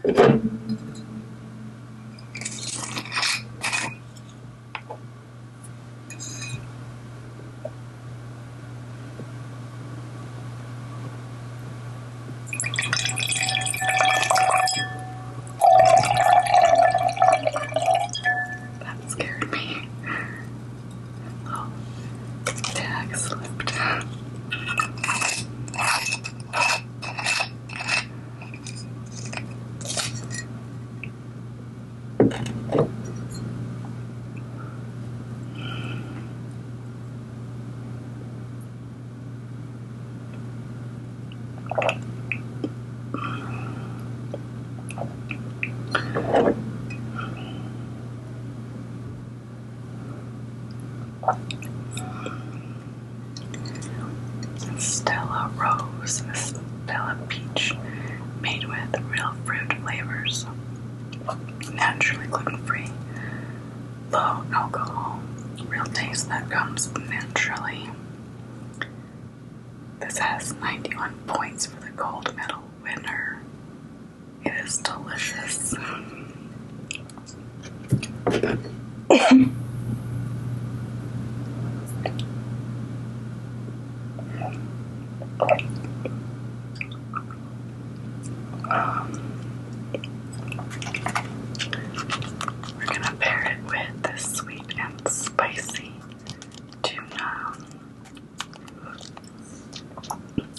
That scared me. Oh, tag slipped. Stella Rose, Stella Peach, made with real fruit flavors, naturally gluten-free, low alcohol, real taste that comes naturally. This has 91 points for the gold medal winner. It is delicious. We're gonna pair it with this sweet and spicy tuna.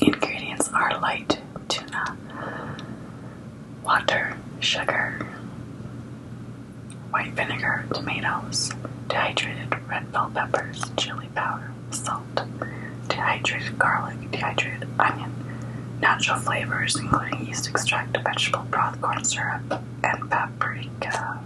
Ingredients are light tuna, water, sugar, white vinegar, tomatoes, dehydrated red bell peppers, chili powder, salt, dehydrated garlic, dehydrated onion, natural flavors including yeast extract, vegetable broth, corn syrup, and paprika.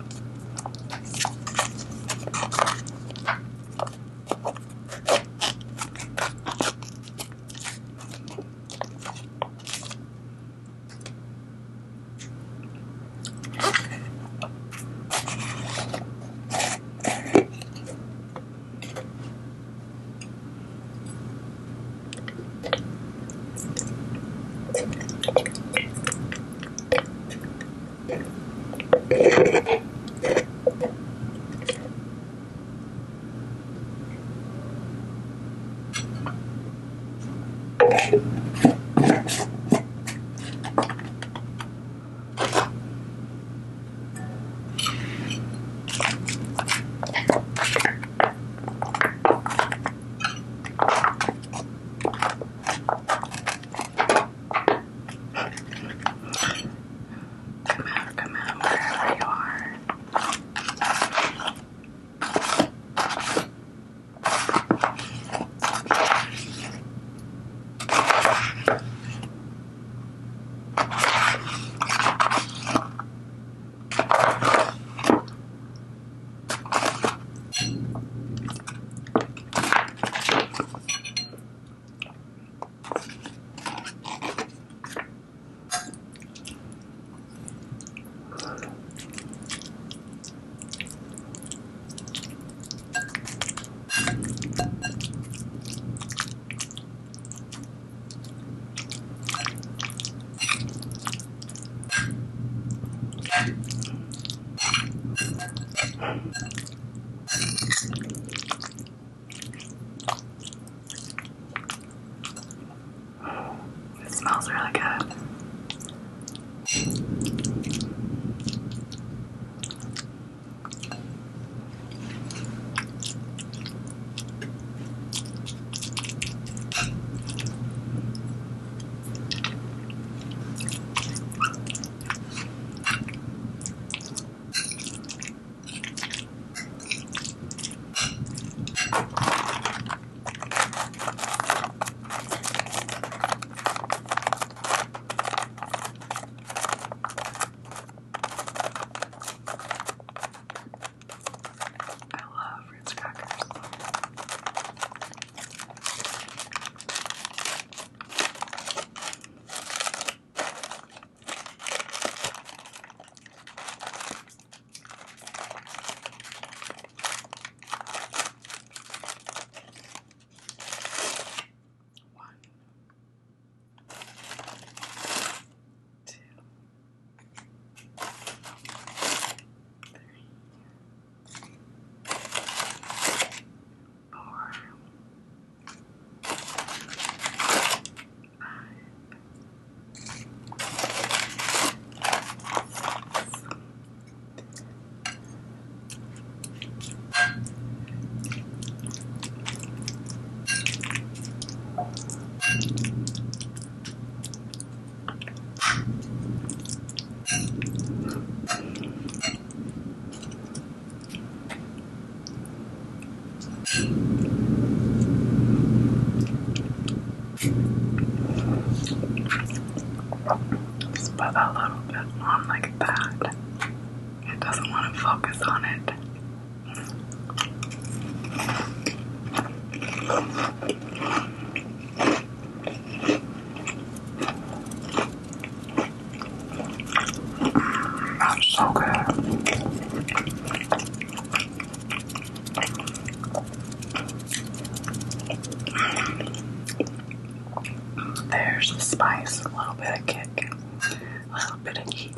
Come out, wherever you are. It smells really good. little bit on like that. It doesn't want to focus on it. That's so good. There's the spice, a little bit of kick, a little bit of heat.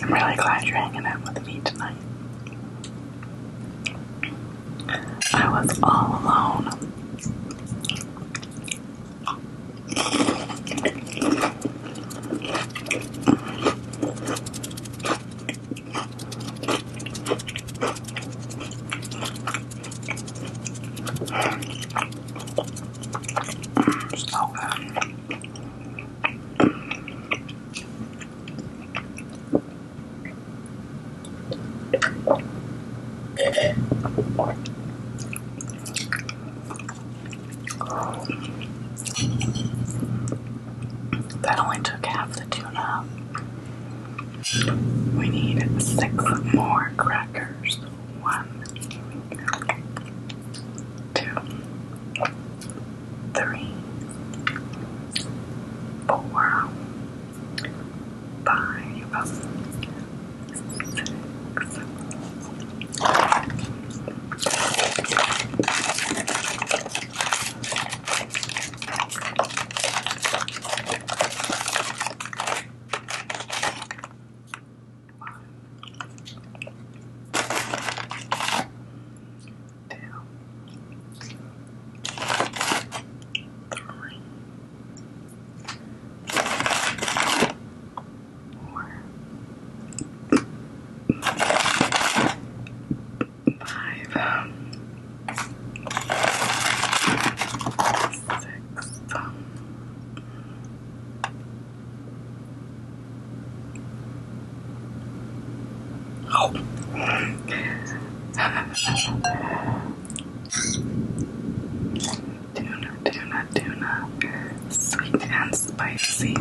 I'm really glad you're hanging out with me tonight. I was all alone. So good. That only took half the tuna. We need 6 more crackers. 1, 2, 3, 4, 5, 6.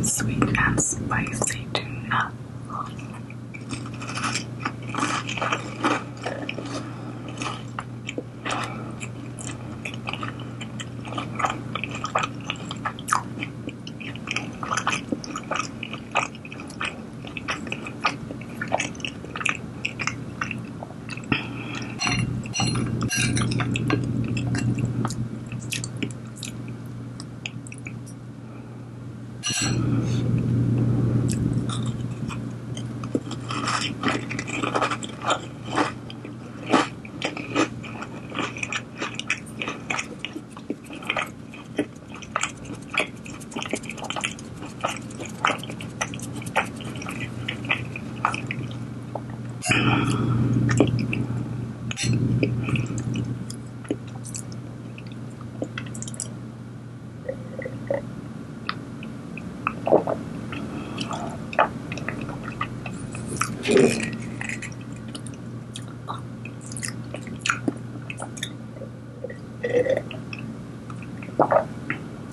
sweet and spicy tuna.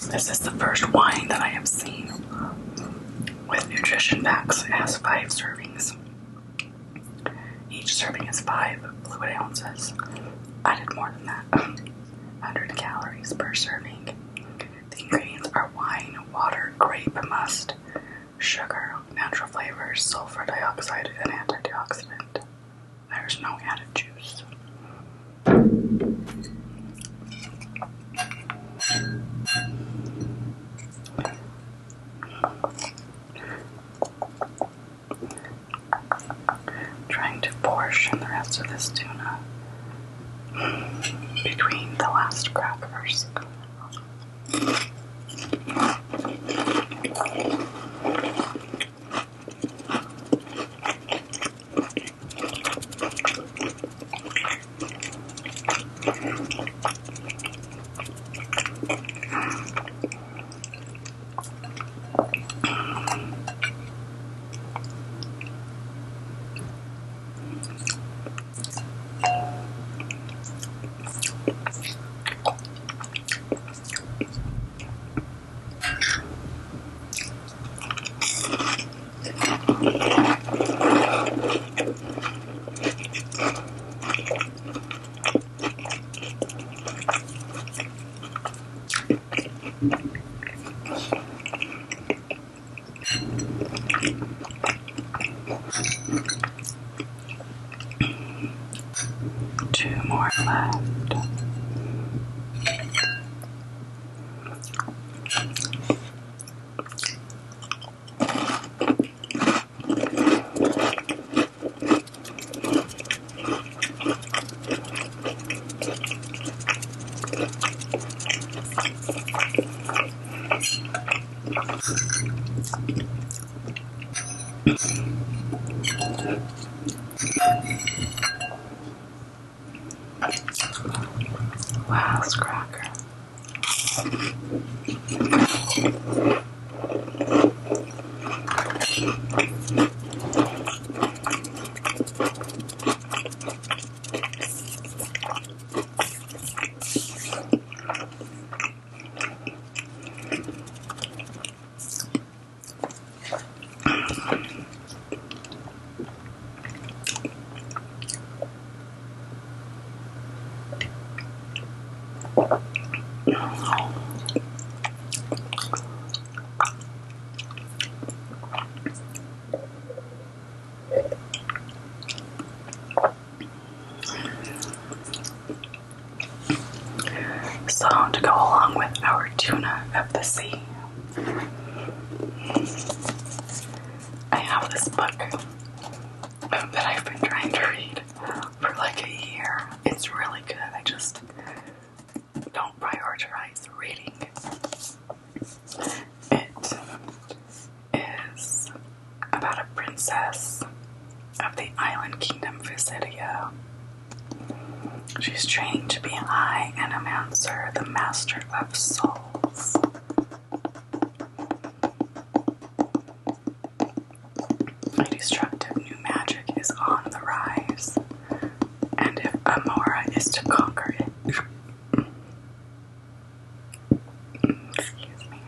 This is the first wine that I have seen with nutrition facts. It has 5 servings. Each serving is 5 fluid ounces. I did more than that. 100 calories per serving. The ingredients are wine, water, grape must, sugar, natural flavors, sulfur dioxide, and antioxidant. There's no added juice. Trying to portion the rest of this tuna between the last crackers. Two more left. Last cracker. So, to go along with our tuna of the sea, I have this book that I've been trying to read for like a year. It's really good. I just don't prioritize reading. It is about a princess of the island kingdom Visidia. She's training to be High Animancer, the Master of Souls. A destructive new magic is on the rise, and if Amora is to conquer it, excuse me,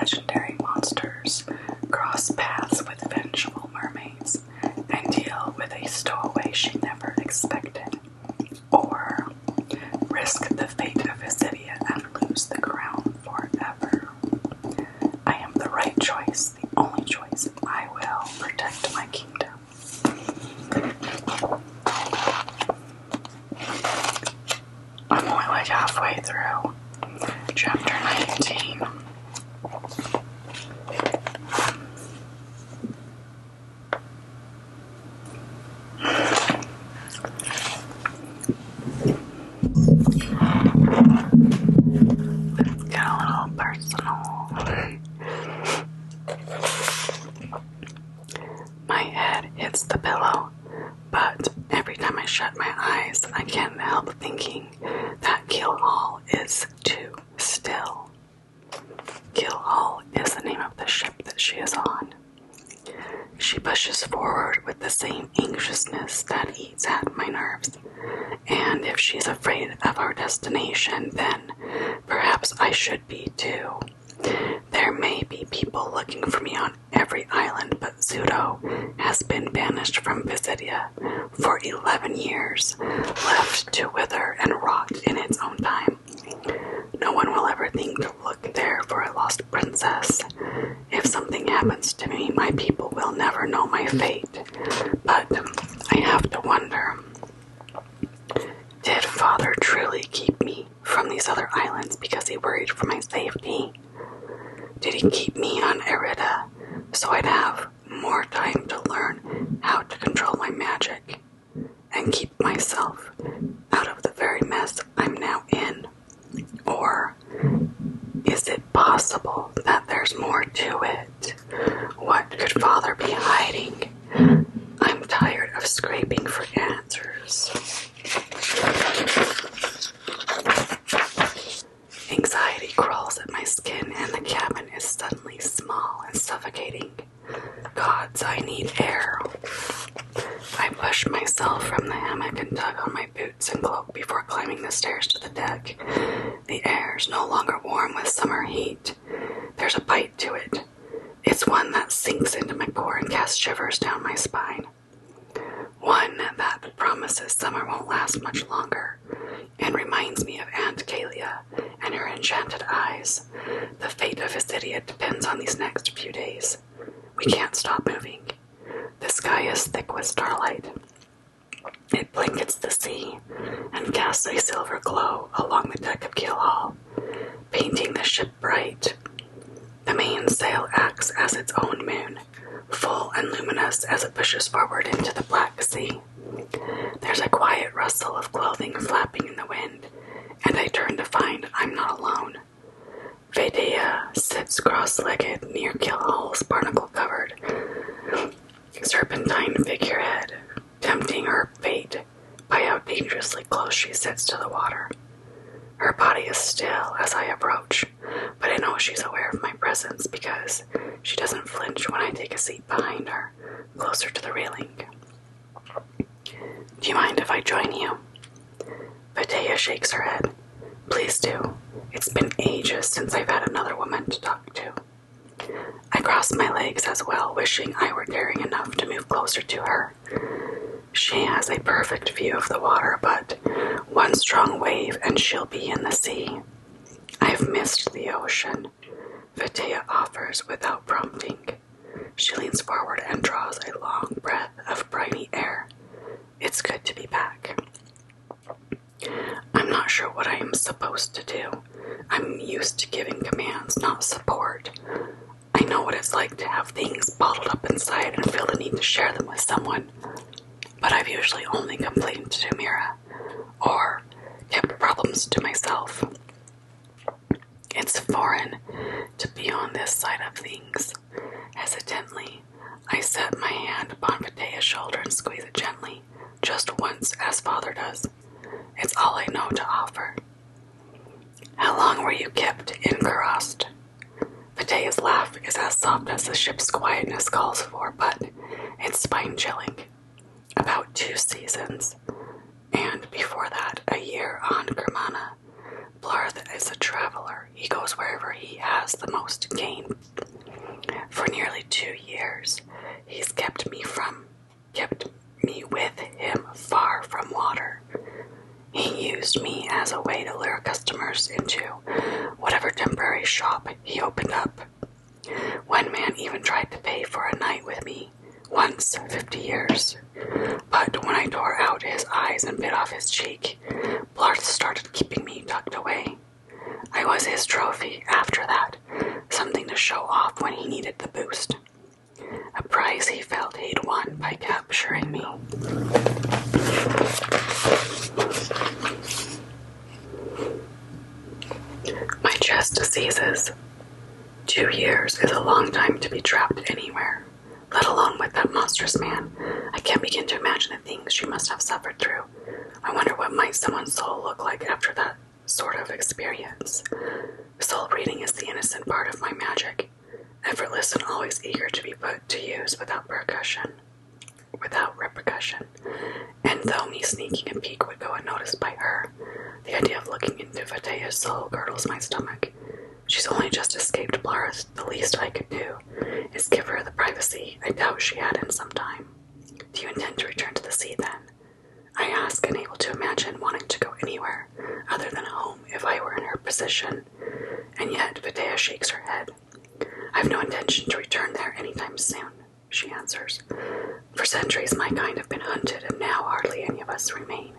legendary monsters, cross paths with vengeful mermaids, and deal with a stowaway she never expected, or risk the fate of Visidia and lose the crown forever. I am the right choice, the only choice. I will protect my kingdom. I'm only like halfway through chapter 19. Let's get a little personal. My head hits the pillow, but every time I shut my eyes, I can't help thinking that Gilhall is too still. Gilhall is the name of the ship that she is on. She pushes forward with the same anxiousness that eats at my nerves, and if she's afraid of our destination, then perhaps I should be too. There may be people looking for me on every island, but Zudo has been banished from Visidia for 11 years, left to wither and rot in its own time. No one will ever think to look there for a lost princess. If something happens to me, my people will never know my fate. But I have to wonder, did Father truly keep me from these other islands because he worried for my safety? Did he keep me on Erida so I'd have more time to learn how to control my magic and keep myself out of the very mess I'm now in? Or is it possible that there's more to it? What could Father be hiding? I'm tired of scraping for answers. Anxiety crawls at my skin and the cabin is suddenly small and suffocating. Gods, I need air. I push myself from the hammock and tug on my boots and cloak before climbing the stairs to the deck. The air's no longer warm with summer heat. There's a bite to it. It's one that sinks into my core and casts shivers down my spine. One that promises summer won't last much longer, and reminds me of Aunt Kalia and her enchanted eyes. The fate of Visidia depends on these next few days. We can't stop moving. The sky is thick with starlight. It blankets the sea and casts a silver glow along the deck of Gilhall, painting the ship bright. The mainsail acts as its own moon, full and luminous as it pushes forward into the Black Sea. There's a quiet rustle of clothing flapping in the wind, and I turn to find I'm not alone. Vedea sits cross-legged near Gilhall's barnacle-covered serpentine figurehead, tempting her fate by how dangerously close she sits to the water. Her body is still as I approach, but I know she's aware of my presence because she doesn't flinch when I take a seat behind her, closer to the railing. Do you mind if I join you? Vedea shakes her head. Please do. It's been ages since I've had another woman to talk to. I cross my legs as well, wishing I were daring enough to move closer to her. She has a perfect view of the water, but one strong wave and she'll be in the sea. I've missed the ocean, Vedea offers without prompting. She leans forward and draws a long breath of briny air. It's good to be back. I'm not sure what I am supposed to do. I'm used to giving commands, not support. I know what it's like to have things bottled up inside and feel the need to share them with someone. But I've usually only complained to Mira, or kept problems to myself. It's foreign to be on this side of things. Hesitantly, I set my hand upon Vedea's shoulder and squeeze it gently, just once, as Father does. It's all I know to offer. How long were you kept in Kurast? Vedea's laugh is as soft as the ship's quietness calls for, but it's spine-chilling. About 2 seasons, and before that, a year on Germana, Blarth is a traveler. He goes wherever he has the most gain. For nearly 2 years, he's kept me with him far from water. He used me as a way to lure customers into whatever temporary shop he opened up. One man even tried to pay for a night with me, once 50 years. But when I tore out his eyes and bit off his cheek, Blarth started keeping me tucked away. I was his trophy after that, something to show off when he needed the boost. A prize he felt he'd won by capturing me. My chest seizes. 2 years is a long time to be trapped anywhere, let alone with that monstrous man. I can't begin to imagine the things she must have suffered through. I wonder what might someone's soul look like after that sort of experience. Soul reading is the innocent part of my magic, effortless and always eager to be put to use without repercussion. And though me sneaking a peek would go unnoticed by her, the idea of looking into Vatea's soul girdles my stomach. She's only just escaped Blarth. The least I could do is give her the privacy I doubt she had in some time. Do you intend to return to the sea then? I ask, unable to imagine wanting to go anywhere other than home if I were in her position. And yet Vatea shakes her head. I have no intention to return there anytime soon, she answers. For centuries my kind have been hunted, and now hardly any of us remain.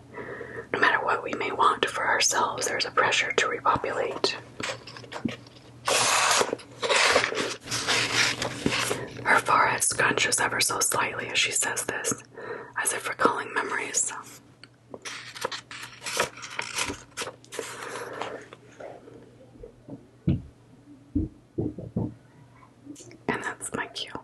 No matter what we may want for ourselves, there is a pressure to repopulate. Her forehead scrunches ever so slightly as she says this, as if recalling memories. And that's my cue.